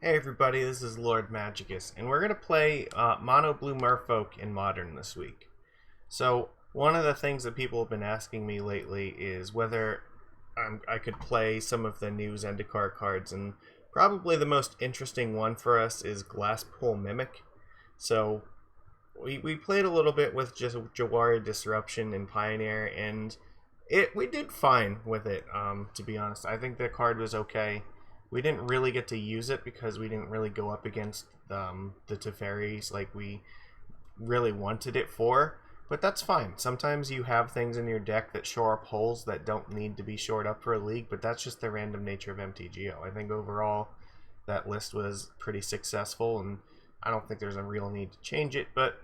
Hey everybody, this is Lord Magicus, and we're going to play Mono Blue Merfolk in Modern this week. So, one of the things that people have been asking me lately is whether I could play some of the new Zendikar cards, and probably the most interesting one for us is Glasspool Mimic. So, we played a little bit with just Jawari Disruption and Pioneer, and we did fine with it, to be honest. I think the card was okay. We didn't really get to use it because we didn't really go up against the Teferis like we really wanted it for, but that's fine. Sometimes you have things in your deck that shore up holes that don't need to be shored up for a league, but that's just the random nature of MTGO. I think overall that list was pretty successful, and I don't think there's a real need to change it, but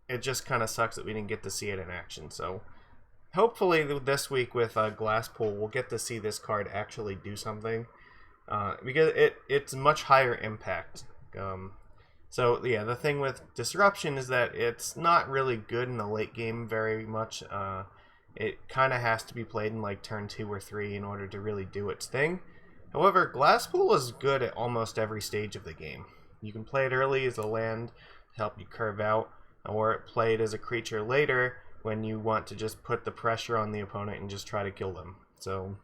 it just kind of sucks that we didn't get to see it in action. So hopefully this week with Glasspool, we'll get to see this card actually do something. Because it's much higher impact. So yeah, the thing with Disruption is that it's not really good in the late game very much. It kind of has to be played in like turn 2 or 3 in order to really do its thing. However, Glasspool is good at almost every stage of the game. You can play it early as a land to help you curve out, or play it as a creature later when you want to just put the pressure on the opponent and just try to kill them. So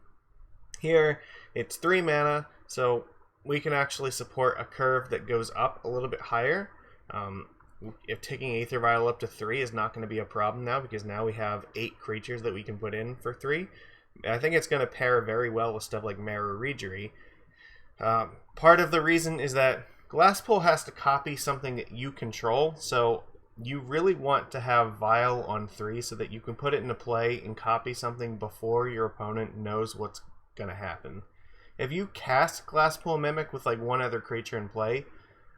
here, it's 3 mana, so we can actually support a curve that goes up a little bit higher. If taking Aether Vial up to 3 is not going to be a problem now, because now we have 8 creatures that we can put in for 3. I think it's going to pair very well with stuff like Mara Regery. Part of the reason is that Glasspool has to copy something that you control, so you really want to have Vial on 3 so that you can put it into play and copy something before your opponent knows what's gonna happen. If you cast Glasspool Mimic with like one other creature in play,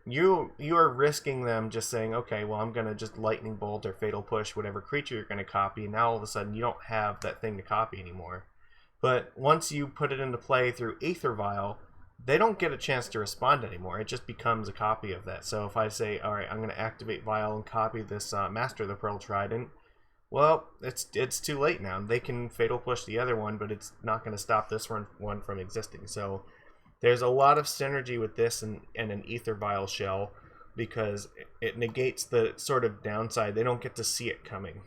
you are risking them just saying, okay, well, I'm gonna just Lightning Bolt or Fatal Push whatever creature you're gonna copy, and now all of a sudden you don't have that thing to copy anymore. But once you put it into play through Aether Vial, they don't get a chance to respond anymore. It just becomes a copy of that. So if I say, all right, I'm gonna activate Vial and copy this Master of the Pearl Trident, well, it's too late now. They can Fatal Push the other one, but it's not going to stop this one from existing. So there's a lot of synergy with this and an Aether Vial shell, because it negates the sort of downside. They don't get to see it coming.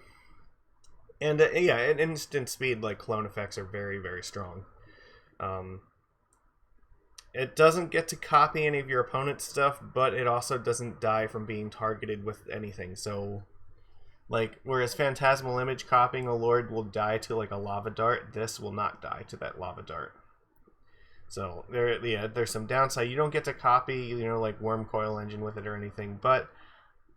And yeah, at instant speed, like clone effects are very, very strong. It doesn't get to copy any of your opponent's stuff, but it also doesn't die from being targeted with anything. So like, whereas Phantasmal Image copying a Lord will die to like a Lava Dart, this will not die to that Lava Dart. So there's some downside. You don't get to copy, like Worm Coil Engine with it or anything, but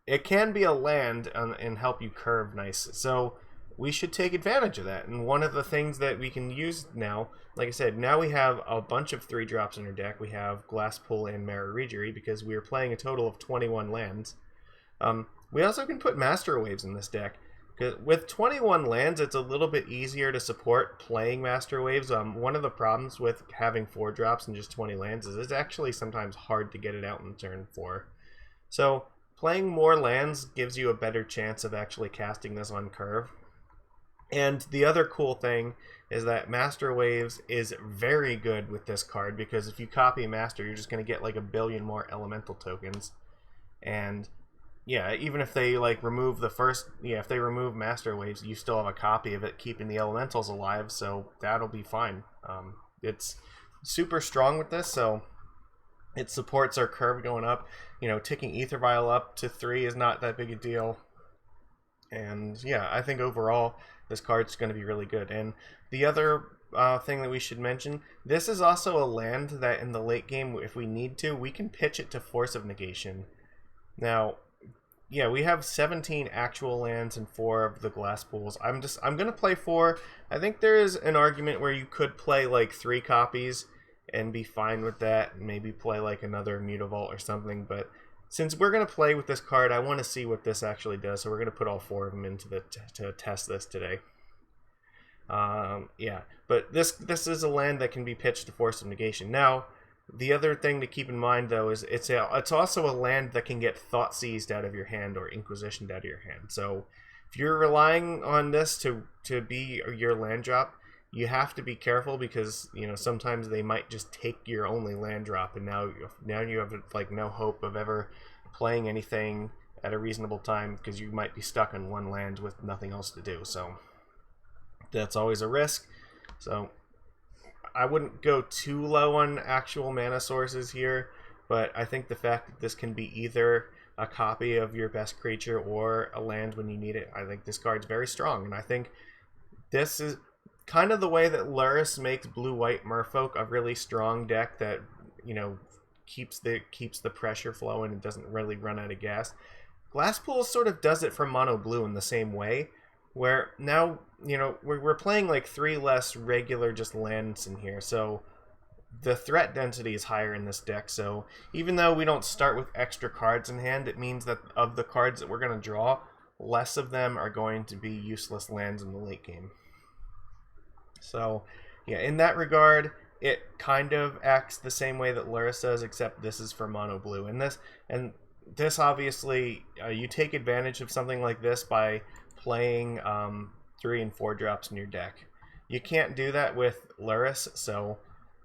it can be a land and help you curve nice. So we should take advantage of that. And one of the things that we can use now, like I said, now we have a bunch of 3-drops in our deck. We have Glasspool and Mara Regery because we are playing a total of 21 lands. We also can put Master Waves in this deck. With 21 lands, it's a little bit easier to support playing Master Waves. One of the problems with having 4 drops and just 20 lands is it's actually sometimes hard to get it out in turn 4. So playing more lands gives you a better chance of actually casting this on curve. And the other cool thing is that Master Waves is very good with this card, because if you copy Master, you're just going to get like a billion more Elemental tokens. And yeah, even if they like remove if they remove Master Waves, you still have a copy of it keeping the elementals alive, so that'll be fine. It's super strong with this, so it supports our curve going up. Ticking Aether Vial up to 3 is not that big a deal. And yeah, I think overall this card's going to be really good. And the other thing that we should mention, this is also a land that in the late game, if we need to, we can pitch it to Force of Negation. Now, yeah, we have 17 actual lands and 4 of the Glasspools. I'm gonna play 4. I think there is an argument where you could play like 3 copies and be fine with that. Maybe play like another Mutavault or something. But since we're gonna play with this card, I want to see what this actually does. So we're gonna put all 4 of them into to test this today. Yeah, but this is a land that can be pitched to Force of Negation. Now, the other thing to keep in mind, though, is it's also a land that can get Thought Seized out of your hand or Inquisitioned out of your hand. So if you're relying on this to be your land drop, you have to be careful because sometimes they might just take your only land drop, and now you have like no hope of ever playing anything at a reasonable time because you might be stuck on one land with nothing else to do. So that's always a risk. So I wouldn't go too low on actual mana sources here, but I think the fact that this can be either a copy of your best creature or a land when you need it, I think this card's very strong, and I think this is kind of the way that Luris makes blue-white Merfolk a really strong deck that keeps the pressure flowing and doesn't really run out of gas. Glasspool sort of does it for mono blue in the same way, where now we're playing like 3 less regular just lands in here, so the threat density is higher in this deck. So even though we don't start with extra cards in hand, it means that of the cards that we're going to draw, less of them are going to be useless lands in the late game. So yeah, in that regard, it kind of acts the same way that Luris does, except this is for mono blue. And this obviously, you take advantage of something like this by playing 3 and 4 drops in your deck. You can't do that with Luris, so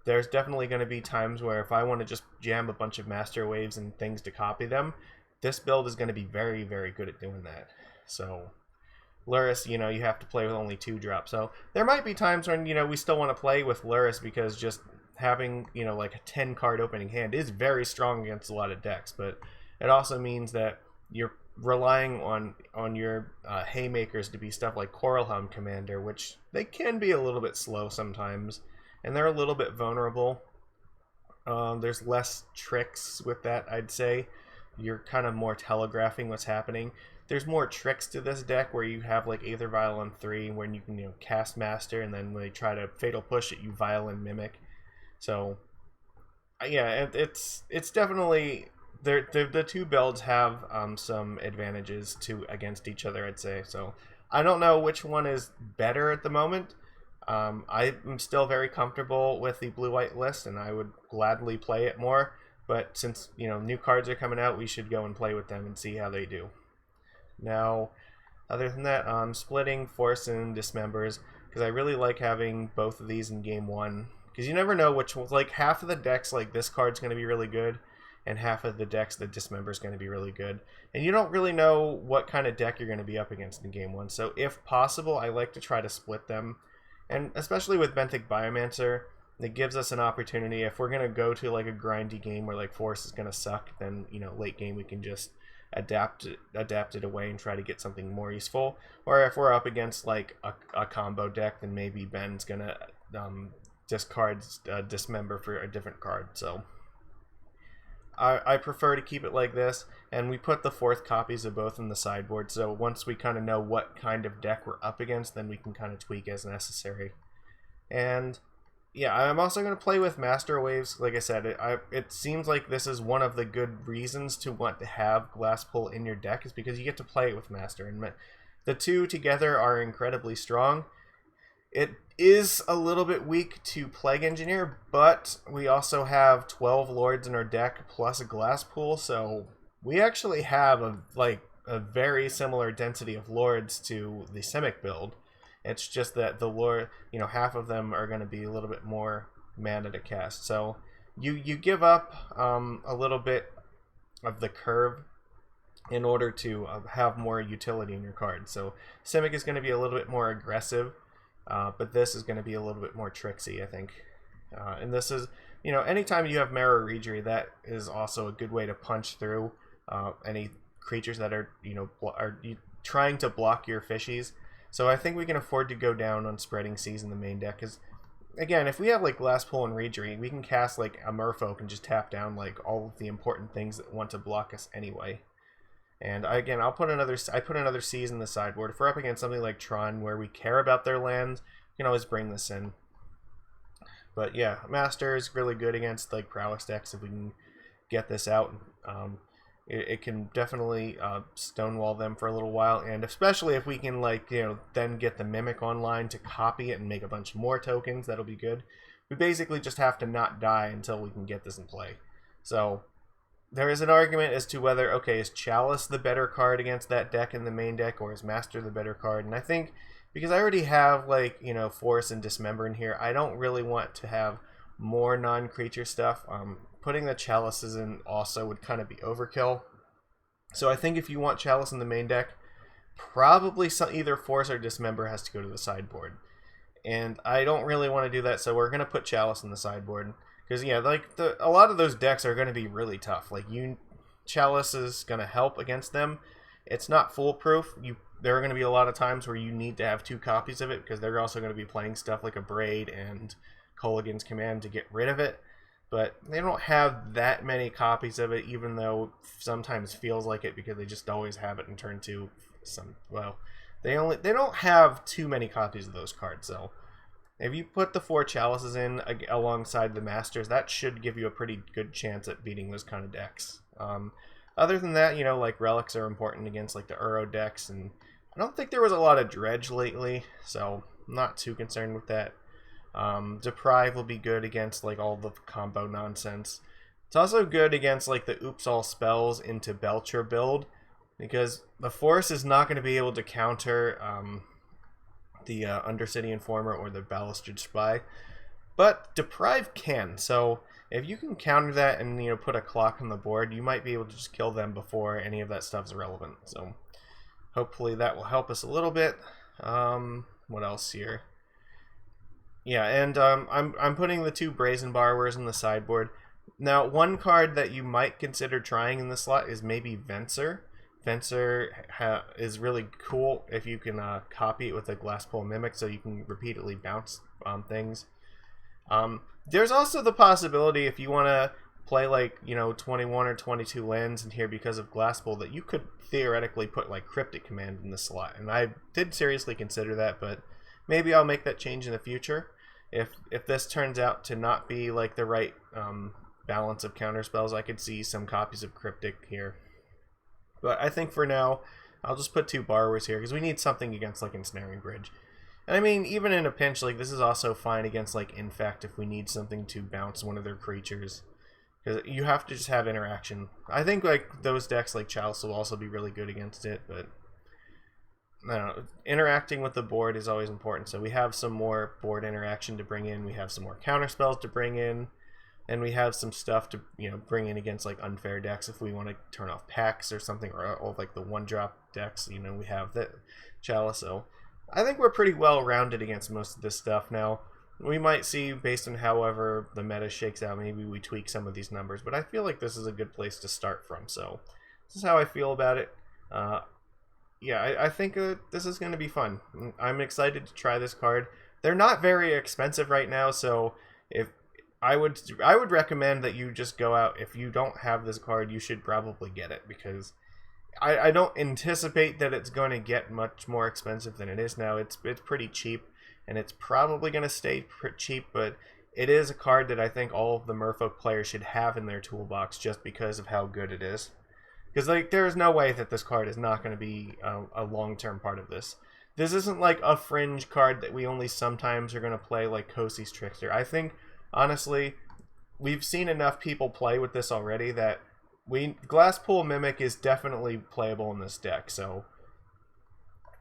there's definitely going to be times where if I want to just jam a bunch of Master Waves and things to copy them, this build is going to be very, very good at doing that. So Luris, you have to play with only 2 drops. So there might be times when, we still want to play with Luris because just having, like a 10 card opening hand is very strong against a lot of decks. But it also means that you're relying on your haymakers to be stuff like Coralhelm Commander, which they can be a little bit slow sometimes, and they're a little bit vulnerable. There's less tricks with that, I'd say. You're kind of more telegraphing what's happening. There's more tricks to this deck where you have like Aether Vial on 3 when you can cast Master, and then when they try to Fatal Push it, you Vial and Mimic. So yeah, it's definitely the 2 builds have some advantages against each other, I'd say. So I don't know which one is better at the moment. I'm still very comfortable with the blue-white list, and I would gladly play it more. But since new cards are coming out, we should go and play with them and see how they do. Now, other than that, I'm splitting Force and Dismembers because I really like having both of these in game 1. Because you never know which one. Like half of the decks, like this card's going to be really good, and half of the decks, the Dismember is going to be really good. And you don't really know what kind of deck you're going to be up against in game 1. So if possible, I like to try to split them. And especially with Benthic Biomancer, it gives us an opportunity. If we're going to go to like a grindy game where like Force is going to suck, then late game we can just adapt it away and try to get something more useful. Or if we're up against like a combo deck, then maybe Ben's going to discard Dismember for a different card. So I prefer to keep it like this, and we put the 4th copies of both in the sideboard, so once we kind of know what kind of deck we're up against, then we can kind of tweak as necessary. And yeah, I'm also going to play with Master Waves. Like I said, it seems like this is one of the good reasons to want to have Glasspool in your deck, is because you get to play it with Master, and the 2 together are incredibly strong. It is a little bit weak to Plague Engineer, but we also have 12 Lords in our deck plus a Glasspool, so we actually have a very similar density of Lords to the Simic build. It's just that the Lord, half of them are going to be a little bit more mana to cast. So you give up a little bit of the curve in order to have more utility in your card. So Simic is going to be a little bit more aggressive. But this is going to be a little bit more tricksy, I think. And this is, anytime you have Marrow Regery, that is also a good way to punch through any creatures that are, are trying to block your fishies. So I think we can afford to go down on Spreading Seas in the main deck. Because, again, if we have, like, Glasspool and Regery, we can cast, like, a Merfolk and just tap down, like, all of the important things that want to block us anyway. And again, I put another Seas in the sideboard. If we're up against something like Tron, where we care about their lands, we can always bring this in. But yeah, Master is really good against like Prowess decks if we can get this out. It can definitely stonewall them for a little while, and especially if we can then get the Mimic online to copy it and make a bunch more tokens, that'll be good. We basically just have to not die until we can get this in play. So there is an argument as to whether, okay, is Chalice the better card against that deck in the main deck, or is Master the better card? And I think because I already have, like, you know, Force and Dismember in here. I don't really want to have more non-creature stuff. Putting the Chalices in also would kind of be overkill. So I think if you want Chalice in the main deck, probably either Force or Dismember has to go to the sideboard. And I don't really want to do that, so we're going to put Chalice in the sideboard. Because, yeah, like, a lot of those decks are going to be really tough. Like, Chalice is going to help against them. It's not foolproof. There are going to be a lot of times where you need to have 2 copies of it, because they're also going to be playing stuff like a Braid and Colligan's Command to get rid of it. But they don't have that many copies of it, even though sometimes feels like it, because they just always have it in turn 2. They don't have too many copies of those cards, so if you put the 4 Chalices in alongside the Masters, that should give you a pretty good chance at beating those kind of decks. Other than that, you know, like, Relics are important against, like, the Uro decks, and I don't think there was a lot of Dredge lately, so I'm not too concerned with that. Deprive will be good against, like, all the combo nonsense. It's also good against, like, the Oops All Spells into Belcher build, because the Force is not going to be able to counter the Undercity Informer or the Ballasted Spy, but Deprive can. So if you can counter that and, you know, put a clock on the board, you might be able to just kill them before any of that stuff's relevant. So hopefully that will help us a little bit. What else here? Yeah, and I'm putting the 2 Brazen Borrowers in the sideboard. Now, one card that you might consider trying in this slot is maybe Venser. Venser is really cool if you can copy it with a Glasspool Mimic, so you can repeatedly bounce things. There's also the possibility, if you want to play, like, you know, 21 or 22 lands in here because of Glasspool, that you could theoretically put, like, Cryptic Command in the slot. And I did seriously consider that, but maybe I'll make that change in the future. If this turns out to not be, like, the right balance of counterspells, I could see some copies of Cryptic here. But I think for now, I'll just put 2 Borrowers here, because we need something against, like, Ensnaring Bridge. And I mean, even in a pinch, like, this is also fine against, like, Infect if we need something to bounce one of their creatures. Because you have to just have interaction. I think, like, those decks, like Chalice, will also be really good against it, but I don't know. Interacting with the board is always important, so we have some more board interaction to bring in. We have some more counterspells to bring in. And we have some stuff to, you know, bring in against, like, unfair decks if we want to turn off packs or something, or like the 1-drop decks. You know, we have that Chalice. So I think we're pretty well rounded against most of this stuff now. We might see, based on however the meta shakes out, maybe we tweak some of these numbers, but I feel like this is a good place to start from. So this is how I feel about it. Yeah, I think this is going to be fun. I'm excited to try this card. They're not very expensive right now, so if I would recommend that you just go out. If you don't have this card, you should probably get it, because I don't anticipate that it's going to get much more expensive than it is now. It's pretty cheap, and it's probably going to stay cheap, but it is a card that I think all of the Merfolk players should have in their toolbox just because of how good it is. Because, like, there's no way that this card is not going to be a long-term part of this. This isn't like a fringe card that we only sometimes are going to play, like Kosi's Trickster. I think, honestly, we've seen enough people play with this already that Glasspool Mimic is definitely playable in this deck. So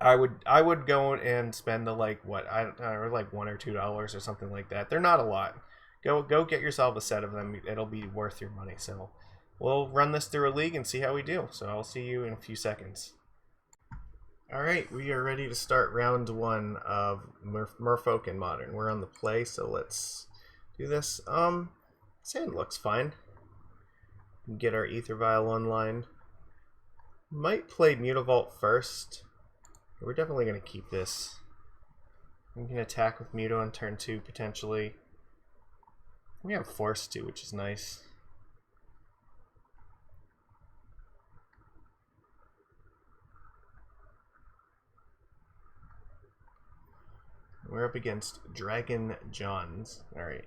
I would go and spend like $1 or $2 or something like that. They're not a lot. Go get yourself a set of them. It'll be worth your money. So we'll run this through a league and see how we do. So I'll see you in a few seconds. Alright, we are ready to start round 1 of Merfolk and Modern. We're on the play, so let's do this. Sand looks fine. Get our Ether Vial online. Might play Mutavault first. We're definitely going to keep this. We can attack with Muto on turn 2, potentially. We have Force too, which is nice. We're up against Dragon Johns. Alright.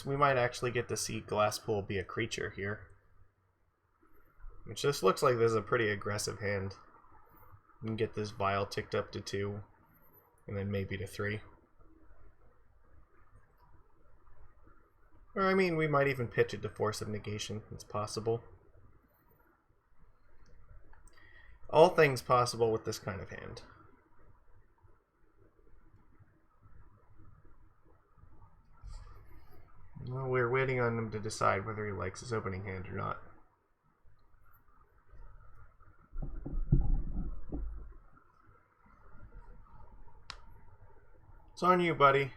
We might actually get to see Glasspool be a creature here. Which just looks like this is a pretty aggressive hand. You can get this Vial ticked up to 2. And then maybe to 3. Or, I mean, we might even pitch it to Force of Negation. It's possible. All things possible with this kind of hand. Well, we're waiting on him to decide whether he likes his opening hand or not. It's on you, buddy.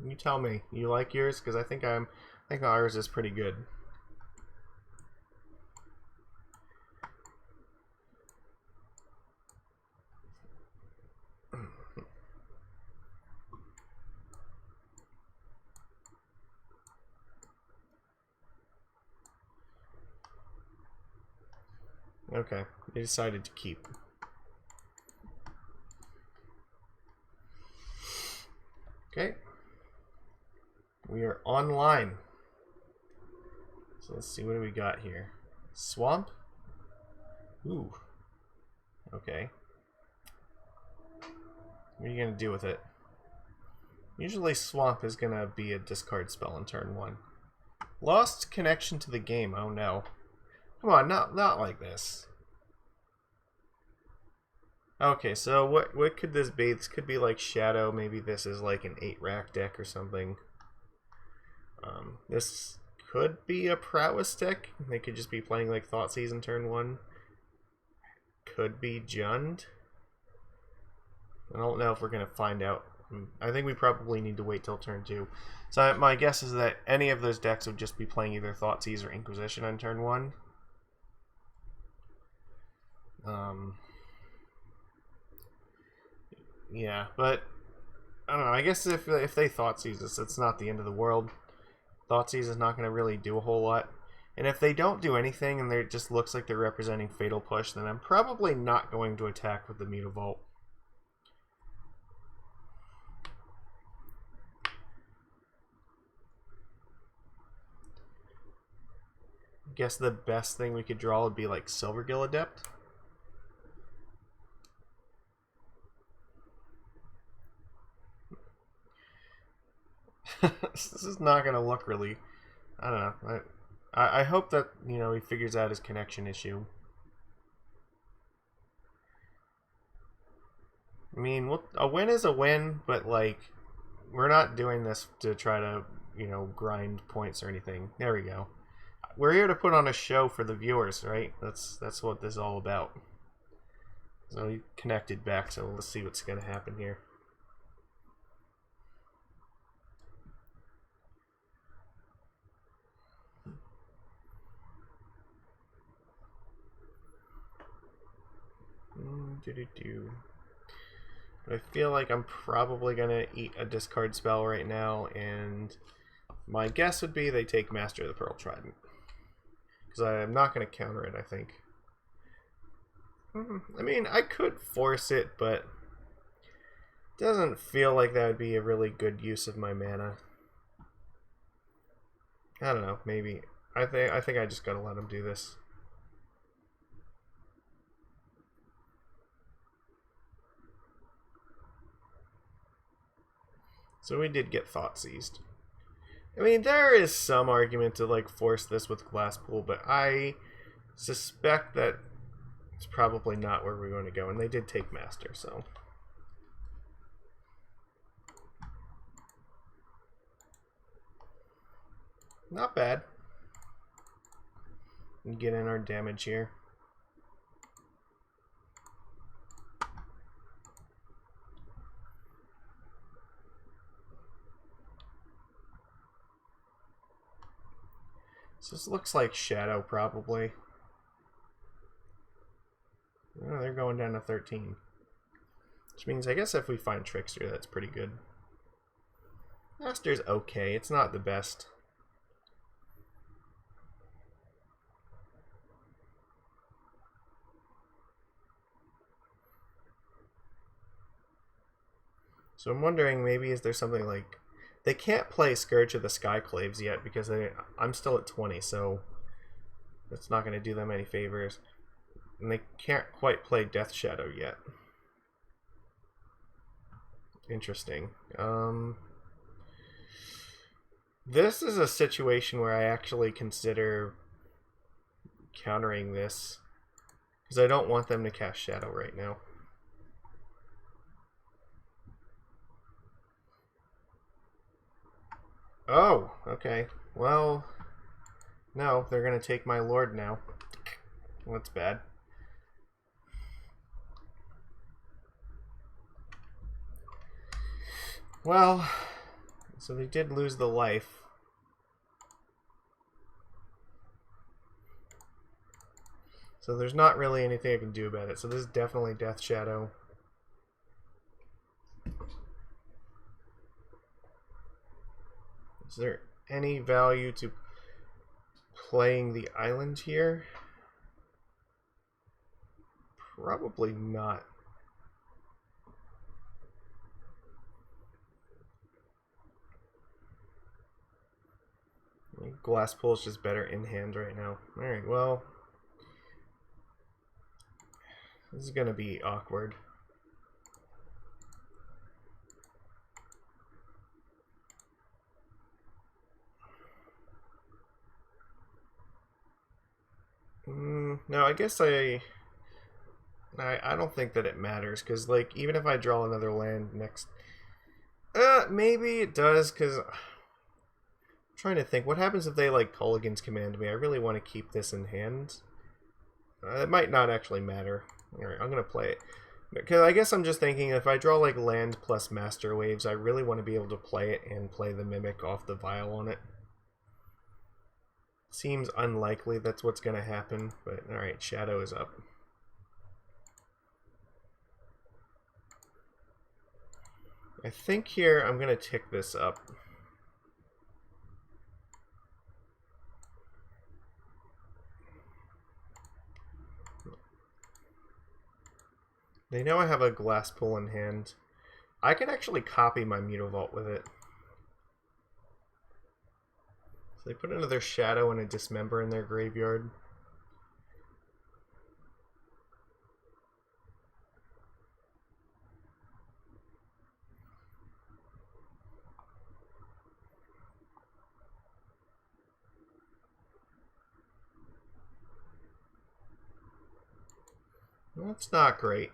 You tell me. You like yours? Because I think ours is pretty good. Okay, they decided to keep. Okay. We are online. So let's see, what do we got here? Swamp? Ooh. Okay. What are you going to do with it? Usually Swamp is going to be a discard spell on turn 1. Lost connection to the game. Oh no. Come on, not like this. Okay, so what could this be? This could be like Shadow. Maybe this is like an 8-rack deck or something. This could be a Prowess deck. They could just be playing like Thoughtseize in turn 1. Could be Jund. I don't know if we're going to find out. I think we probably need to wait till turn 2. So my guess is that any of those decks would just be playing either Thoughtseize or Inquisition on turn 1. Yeah, but I don't know. I guess if they Thoughtseize us, it's not the end of the world. Thoughtseize is not going to really do a whole lot. And if they don't do anything and it just looks like they're representing Fatal Push, then I'm probably not going to attack with the Mutavault. I guess the best thing we could draw would be like Silvergill Adept. This is not going to look really... I don't know. I hope that, you know, he figures out his connection issue. I mean, a win is a win, but, like, we're not doing this to try to, you know, grind points or anything. There we go. We're here to put on a show for the viewers, right? That's what this is all about. So he connected back, so let's see what's going to happen here. But I feel like I'm probably going to eat a discard spell right now, and my guess would be they take Master of the Pearl Trident. Because I'm not going to counter it, I think. I mean, I could force it, but it doesn't feel like that would be a really good use of my mana. I don't know, maybe. I think I just gotta let him do this. So we did get Thoughtseized. I mean, there is some argument to like force this with Glasspool, but I suspect that it's probably not where we're going to go, and they did take Master, so. Not bad. And get in our damage here. So this looks like Shadow, probably. Oh, they're going down to 13. Which means, I guess if we find Trickster, that's pretty good. Master's okay. It's not the best. So I'm wondering, maybe is there something like... They can't play Scourge of the Skyclaves yet because I'm still at 20, so that's not going to do them any favors. And they can't quite play Death Shadow yet. Interesting. This is a situation where I actually consider countering this. Because I don't want them to cast Shadow right now. Oh, okay. Well, no, they're going to take my Lord now. Well, that's bad. Well, so they did lose the life. So there's not really anything I can do about it. So this is definitely Death Shadow. Is there any value to playing the island here? Probably not. Glass Pool is just better in hand right now. Alright, well, this is going to be awkward. No, I guess I don't think that it matters, because, like, even if I draw another land next... maybe it does, because... I'm trying to think, what happens if they, like, Culligan's Command me? I really want to keep this in hand. It might not actually matter. Alright, I'm going to play it. Because I guess I'm just thinking, if I draw, like, land plus Master Waves, I really want to be able to play it and play the Mimic off the Vial on it. Seems unlikely that's what's going to happen, but alright, Shadow is up. I think here I'm going to tick this up. They know I have a Glass Pool in hand. I can actually copy my Mutavault with it. So they put another Shadow and a Dismember in their graveyard. That's not great.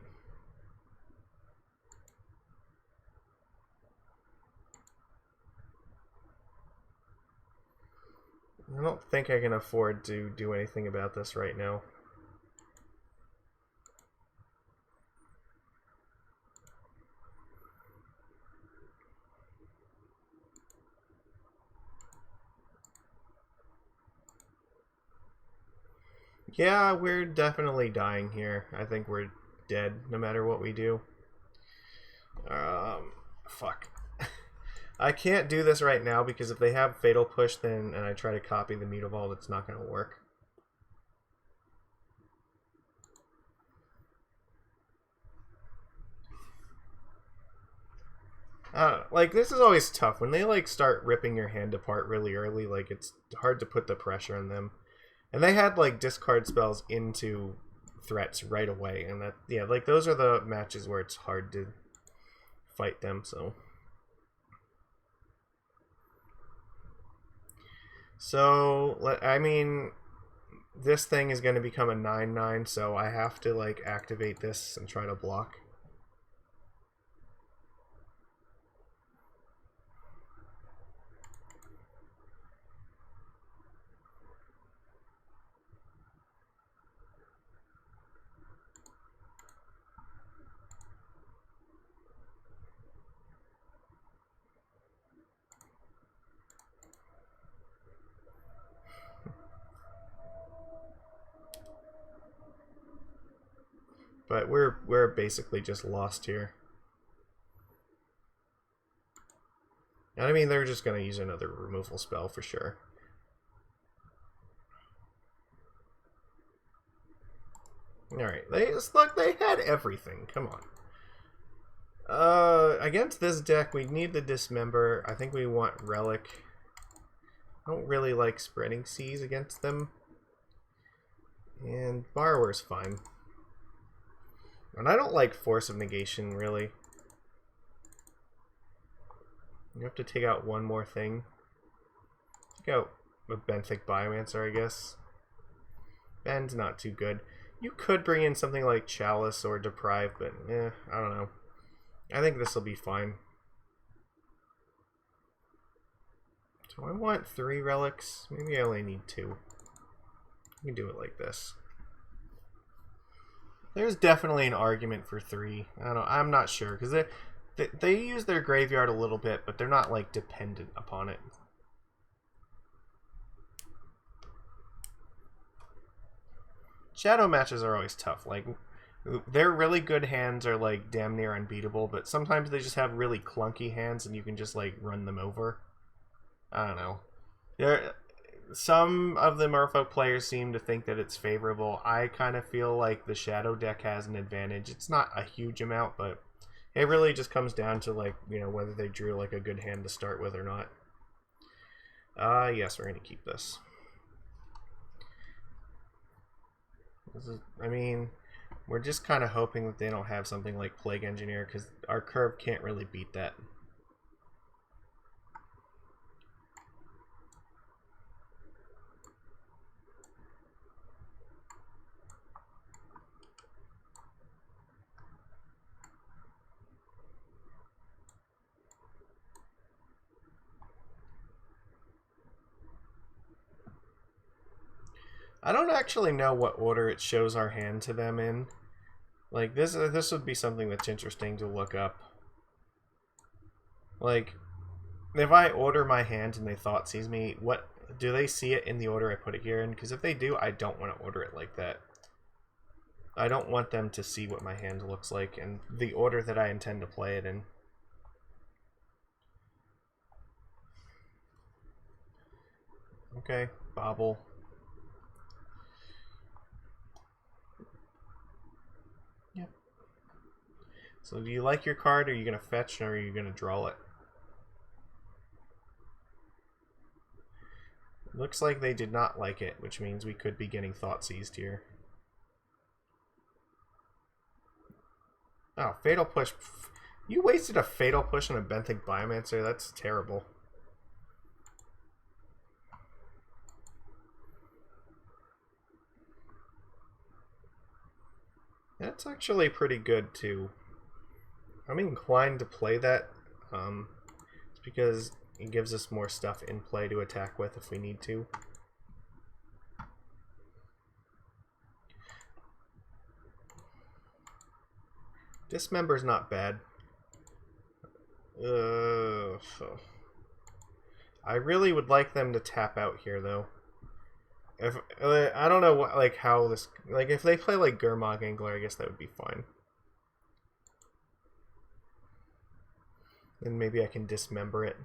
I don't think I can afford to do anything about this right now. Yeah, we're definitely dying here. I think we're dead no matter what we do. Fuck. I can't do this right now because if they have Fatal Push then and I try to copy the Mutavault, it's not going to work. Like, this is always tough. When they, like, start ripping your hand apart really early, like, it's hard to put the pressure on them. And they had, like, discard spells into threats right away. And that, yeah, like, those are the matches where it's hard to fight them, so... So, I mean, this thing is going to become a 9/9, so I have to, like, activate this and try to block. But we're basically just lost here. And I mean, they're just going to use another removal spell for sure. Alright, they had everything. Come on. Against this deck, we need the Dismember. I think we want Relic. I don't really like Spreading Seas against them. And Borrower's fine. And I don't like Force of Negation, really. You have to take out one more thing. Take out a Benthic Biomancer, I guess. Ben's not too good. You could bring in something like Chalice or Deprive, but I don't know. I think this will be fine. Do I want 3 relics? Maybe I only need 2. We can do it like this. There's definitely an argument for 3. I don't know. I'm not sure because they use their graveyard a little bit, but they're not like dependent upon it. Shadow matches are always tough. Like their really good hands are like damn near unbeatable, but sometimes they just have really clunky hands and you can just like run them over. I don't know. Some of the Merfolk players seem to think that it's favorable. I kind of feel like the Shadow deck has an advantage. It's not a huge amount, but it really just comes down to like, whether they drew like a good hand to start with or not. Yes, we're going to keep this. I mean, we're just kind of hoping that they don't have something like Plague Engineer because our curve can't really beat that. I don't actually know what order it shows our hand to them in. Like, this would be something that's interesting to look up. Like, if I order my hand and they thought sees me, what do they see it in the order I put it here in? Because if they do, I don't want to order it like that. I don't want them to see what my hand looks like and the order that I intend to play it in. Okay, Bobble. Yep. So do you like your card, or are you going to fetch, or are you going to draw it? Looks like they did not like it, which means we could be getting Thought Seized here. Oh, Fatal Push. You wasted a Fatal Push on a Benthic Biomancer? That's terrible. That's actually pretty good, too. I'm inclined to play that. It's because it gives us more stuff in play to attack with if we need to. Dismember's not bad. I really would like them to tap out here, though. If I don't know what, like, how this, like, if they play like Gurmag Angler, I guess that would be fine. Then maybe I can dismember it.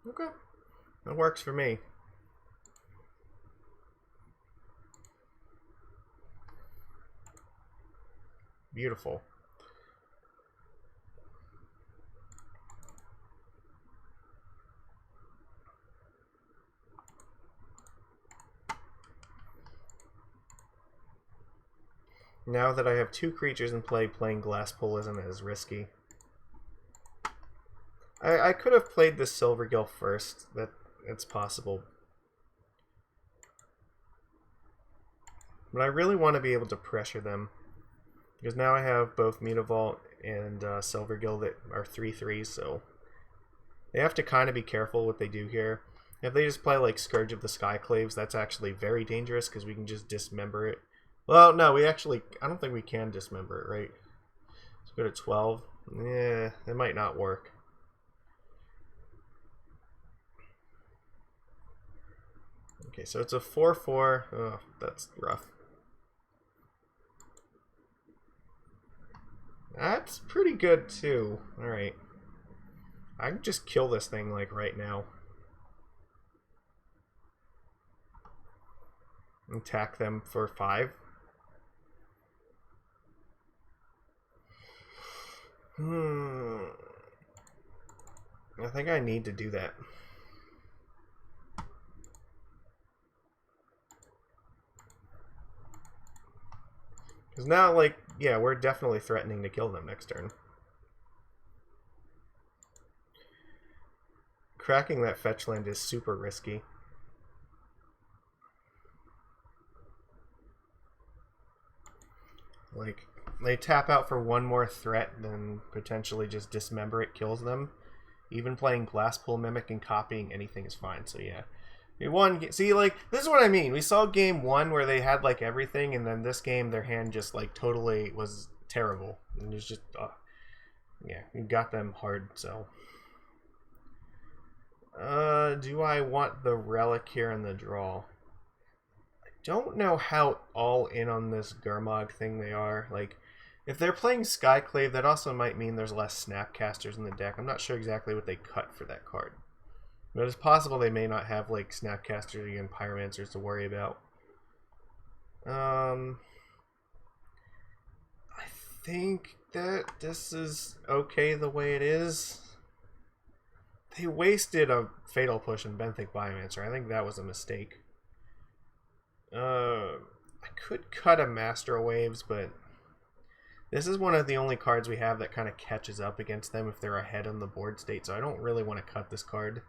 Okay, that works for me. Beautiful. Now that I have 2 creatures in play, playing Glasspool isn't as risky. I could have played this Silvergill first. It's possible. But I really want to be able to pressure them. Because now I have both Mutavault and Silvergill that are 3/3s, so they have to kind of be careful what they do here. If they just play like Scourge of the Skyclaves, that's actually very dangerous because we can just dismember it. Well, no, I don't think we can dismember it, right? Let's go to 12. Yeah, it might not work. Okay, so it's a 4/4. Oh, that's rough. That's pretty good, too. Alright. I can just kill this thing, like, right now. Attack them for 5. I think I need to do that. Because now, like, yeah, we're definitely threatening to kill them next turn. cracking that fetch land is super risky. Like, they tap out for one more threat, then potentially just dismember it, kills them. Even playing Glasspool Mimic and copying anything is fine, so yeah. We won. See, like, this is what I mean. We saw game 1 where they had, like, everything, and then this game, their hand just, like, totally was terrible. And it was just, yeah, we got them hard, so. Do I want the Relic here in the draw? I don't know how all in on this Gurmag thing they are. Like, if they're playing Skyclave, that also might mean there's less Snapcasters in the deck. I'm not sure exactly what they cut for that card. But it's possible they may not have, like, Snapcasters and Pyromancers to worry about. I think that this is okay the way it is. They wasted a Fatal Push and Benthic Biomancer. I think that was a mistake. I could cut a Master Waves, but this is one of the only cards we have that kind of catches up against them if they're ahead on the board state, so I don't really want to cut this card.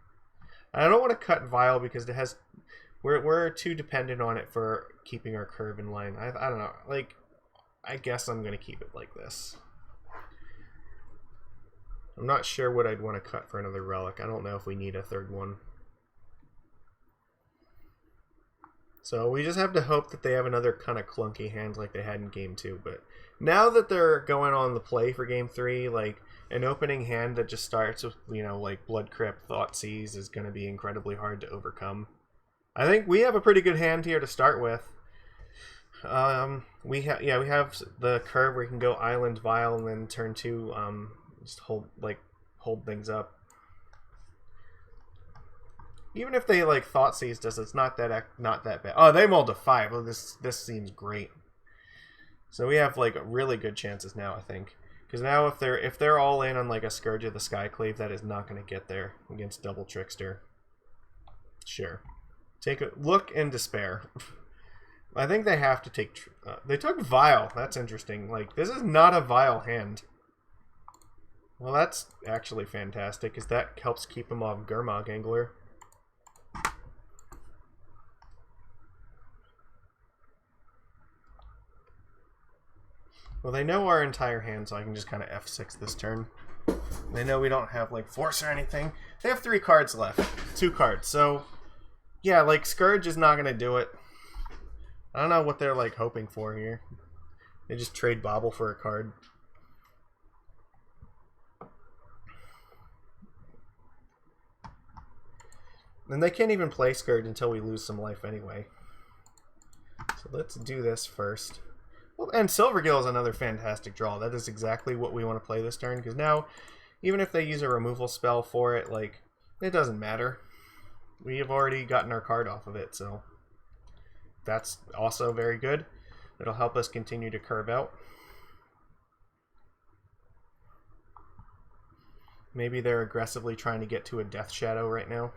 I don't want to cut Vial because it has... We're too dependent on it for keeping our curve in line. I don't know. Like, I guess I'm going to keep it like this. I'm not sure what I'd want to cut for another Relic. I don't know if we need a third one. So we just have to hope that they have another kind of clunky hand like they had in Game 2. But now that they're going on the play for Game 3, like, an opening hand that just starts with, you know, like Blood Crypt, Thoughtseize is going to be incredibly hard to overcome. I think we have a pretty good hand here to start with. We have the curve where you can go Island Vial and then turn 2, just hold things up. Even if they like Thoughtseize us, it's not that bad. Oh, they mulled a 5. Oh, this seems great. So we have like really good chances now, I think. Because now if they're all in on like a Scourge of the Skyclave, that is not going to get there against Double Trickster. Sure. Take a look and despair. I think they have to take... they took Vial. That's interesting. Like, this is not a Vial hand. Well, that's actually fantastic, because that helps keep them off Gurmag Angler. Well, they know our entire hand, so I can just kind of F6 this turn. They know we don't have, like, Force or anything. They have 3 cards left. 2 cards, so... Yeah, like, Scourge is not going to do it. I don't know what they're, like, hoping for here. They just trade Bobble for a card. And they can't even play Scourge until we lose some life anyway. So let's do this first. Well, and Silvergill is another fantastic draw. That is exactly what we want to play this turn, because now, even if they use a removal spell for it, like, it doesn't matter. We have already gotten our card off of it, so that's also very good. It'll help us continue to curve out. Maybe they're aggressively trying to get to a Death Shadow right now.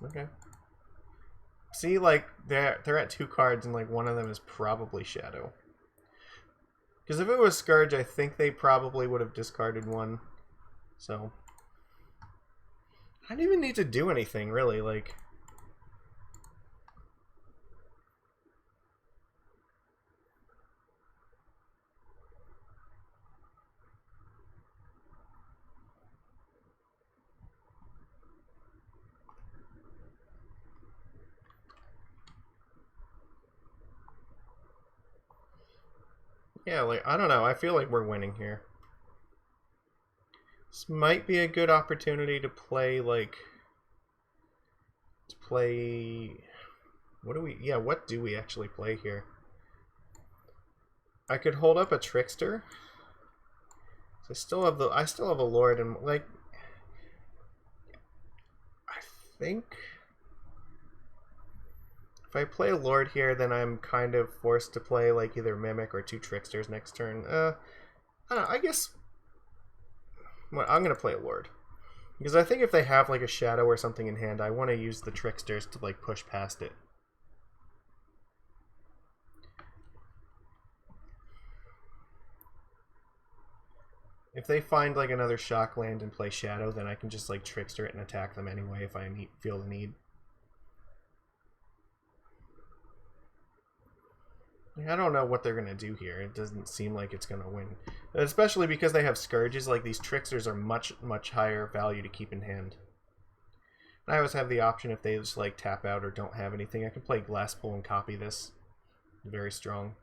Okay. See, like, they're at 2 cards, and, like, one of them is probably Shadow. Because if it was Scourge, I think they probably would have discarded one. So, I don't even need to do anything, really. Like, yeah, like, I don't know. I feel like we're winning here. This might be a good opportunity to play, like... What do we actually play here? I could hold up a Trickster. So I still have a Lord, and, like... I think... If I play a Lord here, then I'm kind of forced to play, like, either Mimic or 2 Tricksters next turn. I don't know, I guess... Well, I'm going to play a Lord. Because I think if they have, like, a Shadow or something in hand, I want to use the Tricksters to, like, push past it. If they find like another shock land and play Shadow, then I can just like Trickster it and attack them anyway if I feel the need. I don't know what they're going to do here. It doesn't seem like it's going to win. Especially because they have Scourges, like these Tricksters are much, much higher value to keep in hand. And I always have the option if they just like tap out or don't have anything, I can play Glass Pull and copy this. Very strong.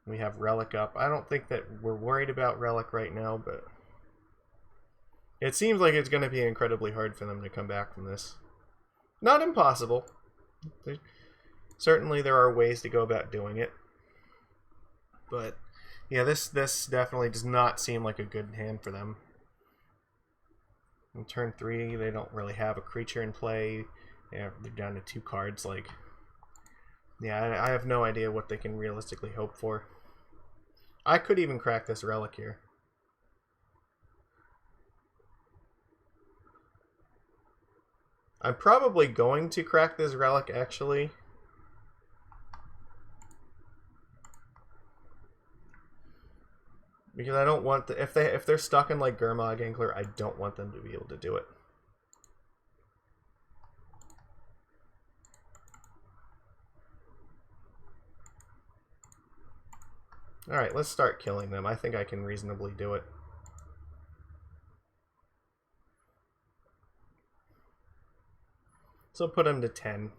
We have Relic up. I don't think that we're worried about Relic right now, but it seems like it's going to be incredibly hard for them to come back from this. Not impossible. Certainly there are ways to go about doing it. But yeah, this definitely does not seem like a good hand for them. In turn 3, they don't really have a creature in play. Yeah, they're down to 2 cards. Like, yeah, I have no idea what they can realistically hope for. I could even crack this Relic here. I'm probably going to crack this Relic, actually. Because I don't want if they're stuck in like Gurmag Angler, I don't want them to be able to do it. Alright, let's start killing them. I think I can reasonably do it. So put him to 10.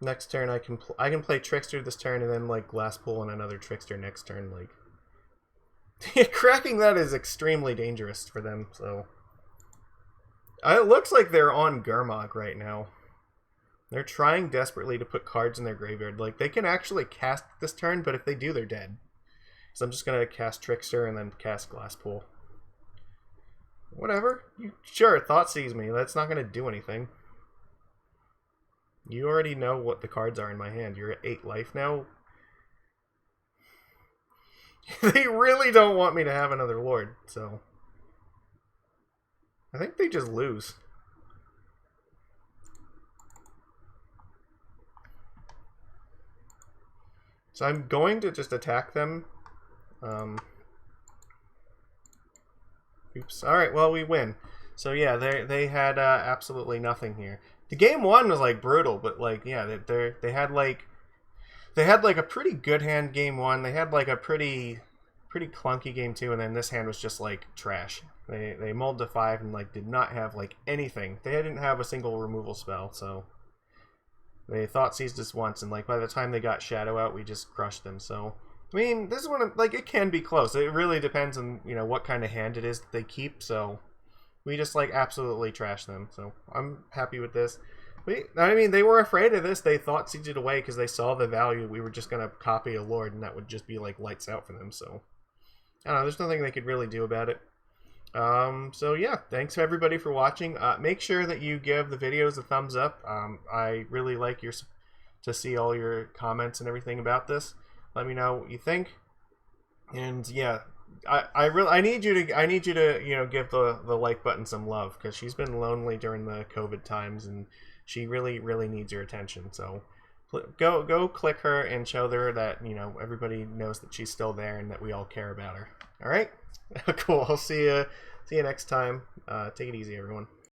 Next turn I can play Trickster this turn and then like Glass Pull and another Trickster next turn. Like cracking that is extremely dangerous for them. So it looks like they're on Gurmag right now. They're trying desperately to put cards in their graveyard. Like they can actually cast this turn, but if they do, they're dead. So I'm just gonna cast Trickster and then cast Glass Pull. Whatever. Sure, Thoughtseize me. That's not gonna do anything. You already know what the cards are in my hand. You're at 8 life now. They really don't want me to have another Lord, so I think they just lose. So I'm going to just attack them. Oops. Alright, well, we win. So yeah, they had absolutely nothing here. The game 1 was like brutal, but like yeah, they had like a pretty good hand game 1. They had like a pretty clunky game 2, and then this hand was just like trash. They mulled to 5 and like did not have like anything. They didn't have a single removal spell, so they Thoughtseized us once, and like by the time they got Shadow out, we just crushed them. So I mean, this is one of, like, it can be close. It really depends on, you know, what kind of hand it is that they keep, so we just, like, absolutely trash them. So I'm happy with this. I mean, they were afraid of this. They Thoughtseized it away because they saw the value. We were just going to copy a Lord, and that would just be, like, lights out for them. So I don't know. There's nothing they could really do about it. So yeah, thanks everybody for watching. Make sure that you give the videos a thumbs up. I really like to see all your comments and everything about this. Let me know what you think. And yeah, I need you to you know, give the like button some love, because she's been lonely during the COVID times and she really needs your attention. So go click her and show her that, you know, everybody knows that she's still there and that we all care about her. All right. Cool. I'll see you next time. Take it easy, everyone.